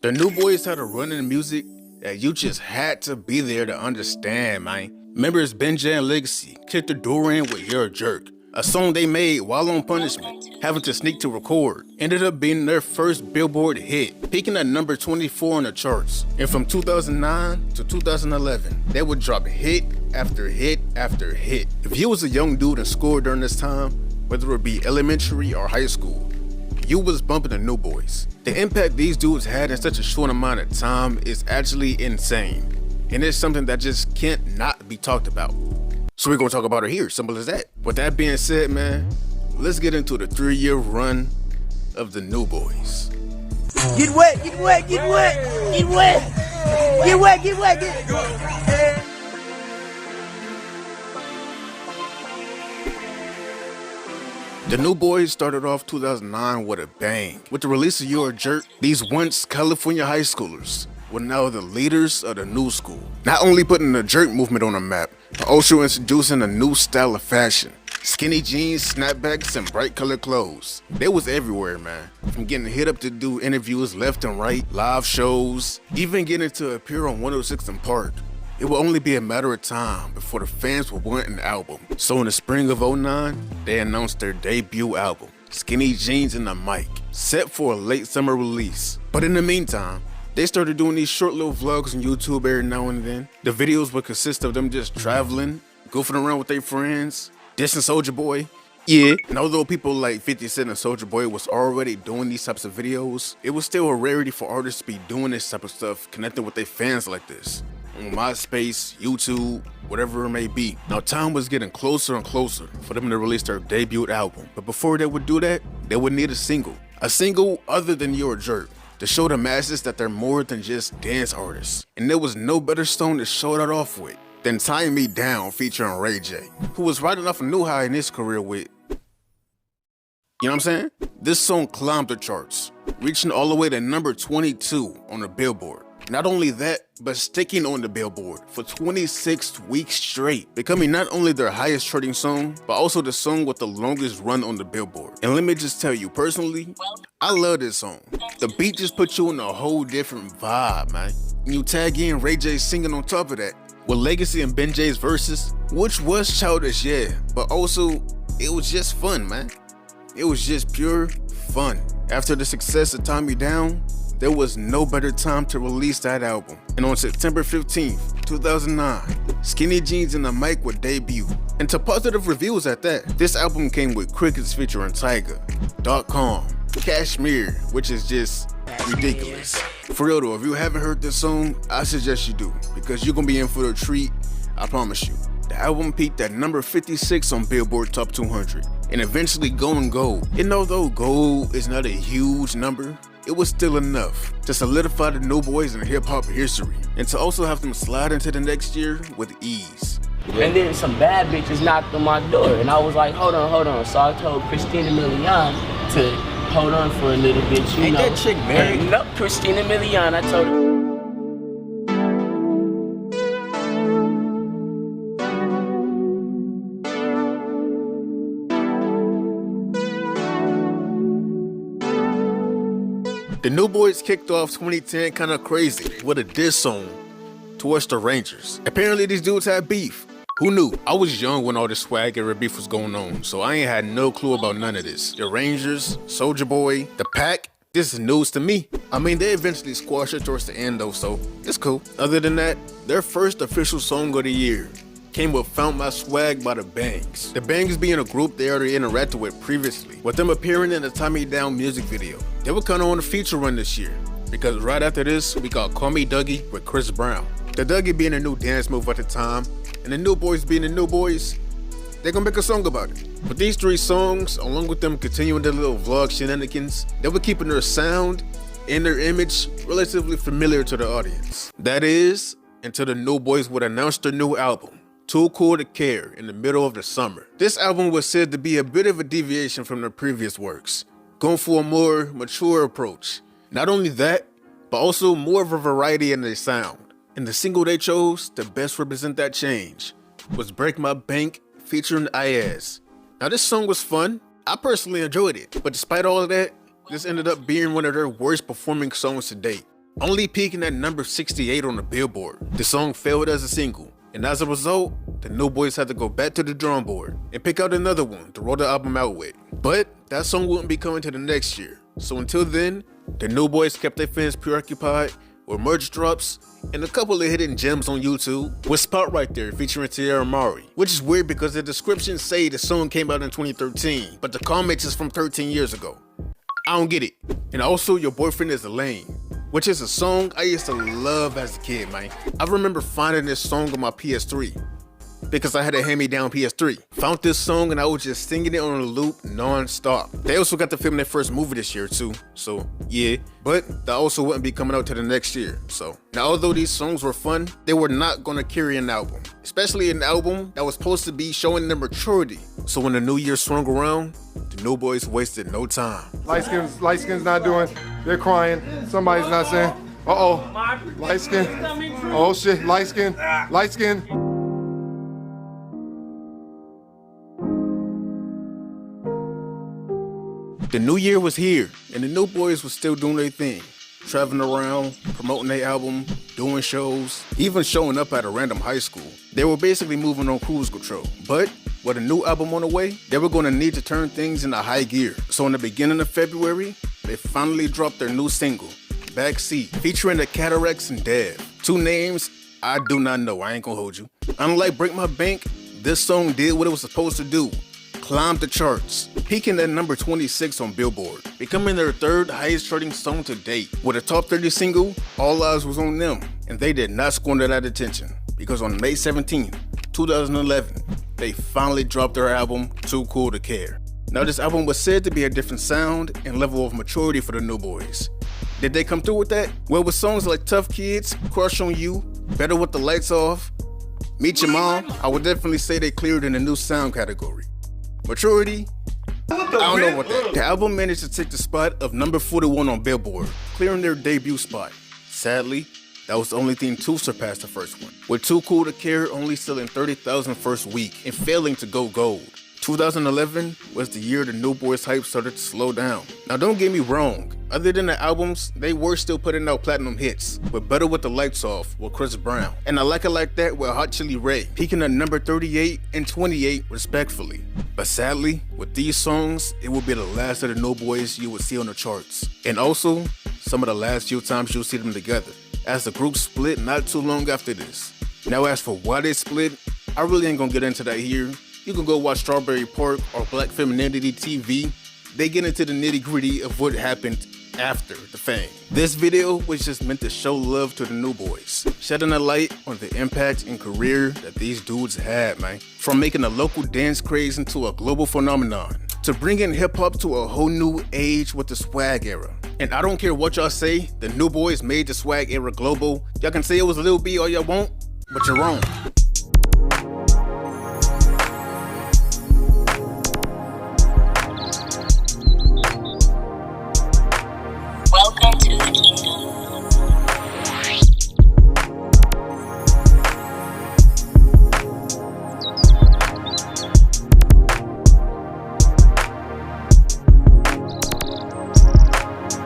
The New Boys had a run in music that you just had to be there to understand, man. Members Benja and Legacy kicked the door in with You're a Jerk, a song they made while on punishment, having to sneak to record. Ended up being their first Billboard hit, peaking at number 24 on the charts. And from 2009 to 2011, they would drop hit after hit after hit. If you was a young dude in school during this time, whether it be elementary or high school, you was bumping the New Boys. The impact these dudes had in such a short amount of time is actually insane. And it's something that just can't not be talked about. So we're gonna talk about it here, simple as that. With that being said, man, let's get into the 3-year run of the New Boys. Get wet, get wet, get wet, get wet, get wet, get wet, get wet. The New Boys started off 2009 with a bang. With the release of You're a Jerk, these once California high schoolers were now the leaders of the new school. Not only putting the jerk movement on the map, but also introducing a new style of fashion. Skinny jeans, snapbacks, and bright colored clothes. They was everywhere, man. From getting hit up to do interviews left and right, live shows, even getting to appear on 106 & Park. It would only be a matter of time before the fans would want an album. So in the spring of 2009, they announced their debut album, Skinny Jeans and a Mic, set for a late summer release. But in the meantime, they started doing these short little vlogs on YouTube every now and then. The videos would consist of them just traveling, goofing around with their friends, dissing Soulja Boy. Yeah, and although people like 50 Cent and Soulja Boy was already doing these types of videos, it was still a rarity for artists to be doing this type of stuff, connecting with their fans like this. On MySpace, YouTube, whatever it may be. Now time was getting closer and closer for them to release their debut album. But before they would do that, they would need a single. A single other than You're a Jerk, to show the masses that they're more than just dance artists. And there was no better song to show that off with than Tie Me Down featuring Ray J, who was riding off a new high in his career with, you know what I'm saying? This song climbed the charts, reaching all the way to number 22 on the Billboard. Not only that, but sticking on the Billboard for 26 weeks straight, becoming not only their highest charting song, but also the song with the longest run on the Billboard. And let me just tell you personally, I love this song. The beat just puts you in a whole different vibe, man. And you tag in Ray J singing on top of that, with Legacy and Ben J's verses, which was childish, yeah, but also, it was just fun, man. It was just pure fun. After the success of Tie Me Down, there was no better time to release that album. And on September 15th, 2009, Skinny Jeans and a Mic would debut. And to positive reviews at that, this album came with Crickets featuring Tyga, .com, Kashmir, which is just ridiculous. For real though, if you haven't heard this song, I suggest you do, because you're gonna be in for a treat, I promise you. The album peaked at number 56 on Billboard Top 200, and eventually going gold. And although gold is not a huge number, it was still enough to solidify the New Boys in hip-hop history, and to also have them slide into the next year with ease. And then some bad bitches knocked on my door, and I was like, hold on. So I told Christina Milian to hold on for a little bit, you know. Ain't that chick married? No, Christina Milian, I told her. The New Boys kicked off 2010 kinda crazy with a diss song towards the Rangers. Apparently these dudes had beef. Who knew? I was young when all this swag era beef was going on, so I ain't had no clue about none of this. The Rangers, Soulja Boy, the Pack, this is news to me. I mean, they eventually squashed it towards the end though, so it's cool. Other than that, their first official song of the year came with Found My Swag by the Bangs. The Bangs being a group they already interacted with previously, with them appearing in the Tie Me Down music video. They were kinda on a feature run this year, because right after this, we got Call Me Dougie with Chris Brown. The Dougie being a new dance move at the time, and the New Boys being the New Boys, they're gonna make a song about it. But these 3 songs, along with them continuing their little vlog shenanigans, they were keeping their sound and their image relatively familiar to the audience. That is, until the New Boys would announce their new album, Too Cool to Care, in the middle of the summer. This album was said to be a bit of a deviation from their previous works, going for a more mature approach. Not only that, but also more of a variety in their sound. And the single they chose to best represent that change was Break My Bank featuring Ayaz. Now this song was fun, I personally enjoyed it, but despite all of that, this ended up being one of their worst performing songs to date. only peaking at number 68 on the Billboard. The song failed as a single, and as a result, the New Boyz had to go back to the drawing board and pick out another one to roll the album out with. But that song wouldn't be coming to the next year, so until then, the New Boyz kept their fans preoccupied with merch drops and a couple of hidden gems on YouTube, with Spot Right There featuring Tierra Mari, which is weird because the descriptions say the song came out in 2013, but the comments is from 13 years ago. I don't get it. And also, Your Boyfriend Is a Lame, which is a song I used to love as a kid, man. I remember finding this song on my PS3 because I had a hand-me-down PS3. Found this song and I was just singing it on a loop non-stop. They also got to film their first movie this year too, so yeah. But that also wouldn't be coming out to the next year, so. Now, although these songs were fun, they were not gonna carry an album. Especially an album that was supposed to be showing their maturity. So when the new year swung around, the New Boyz wasted no time. Light skins not doing, they're crying. Somebody's not saying, uh-oh, light skin. Oh shit, light skin. The new year was here, and the New Boyz was still doing their thing. Traveling around, promoting their album, doing shows, even showing up at a random high school. They were basically moving on cruise control. But with a new album on the way, they were going to need to turn things into high gear. So in the beginning of February, they finally dropped their new single, Backseat, featuring the Cataracts and Dev. Two names I do not know, I ain't gonna hold you. Unlike Break My Bank, this song did what it was supposed to do. Climbed the charts, peaking at number 26 on Billboard, becoming their third highest charting song to date. With a top 30 single, all eyes was on them, and they did not squander that attention, because on May 17, 2011, they finally dropped their album, Too Cool to Care. Now, this album was said to be a different sound and level of maturity for the New Boyz. Did they come through with that? Well, with songs like Tough Kids, Crush on You, Better with the Lights Off, Meet Your Mom, I would definitely say they cleared in the new sound category. Maturity? I don't know about that. The album managed to take the spot of number 41 on Billboard, clearing their debut spot. Sadly, that was the only thing to surpass the first one, with Too Cool to Care only selling 30,000 first week and failing to go gold. 2011 was the year the New Boyz hype started to slow down. Now, don't get me wrong, other than the albums, they were still putting out platinum hits, with Better with the Lights Off with Chris Brown, and I Like It Like That with Hot Chili Ray, peaking at number 38 and 28 respectfully. But sadly, with these songs, it will be the last of the New Boyz you will see on the charts, and also some of the last few times you'll see them together, as the group split not too long after this. Now, as for why they split, I really ain't gonna get into that here. You can go watch Strawberry Park or Black Femininity TV. They get into the nitty-gritty of what happened after the fame. This video was just meant to show love to the New Boyz, shedding a light on the impact and career that these dudes had, man. From making a local dance craze into a global phenomenon, to bringing hip-hop to a whole new age with the swag era. And I don't care what y'all say, the New Boyz made the swag era global. Y'all can say it was Lil B all y'all want, but you're wrong.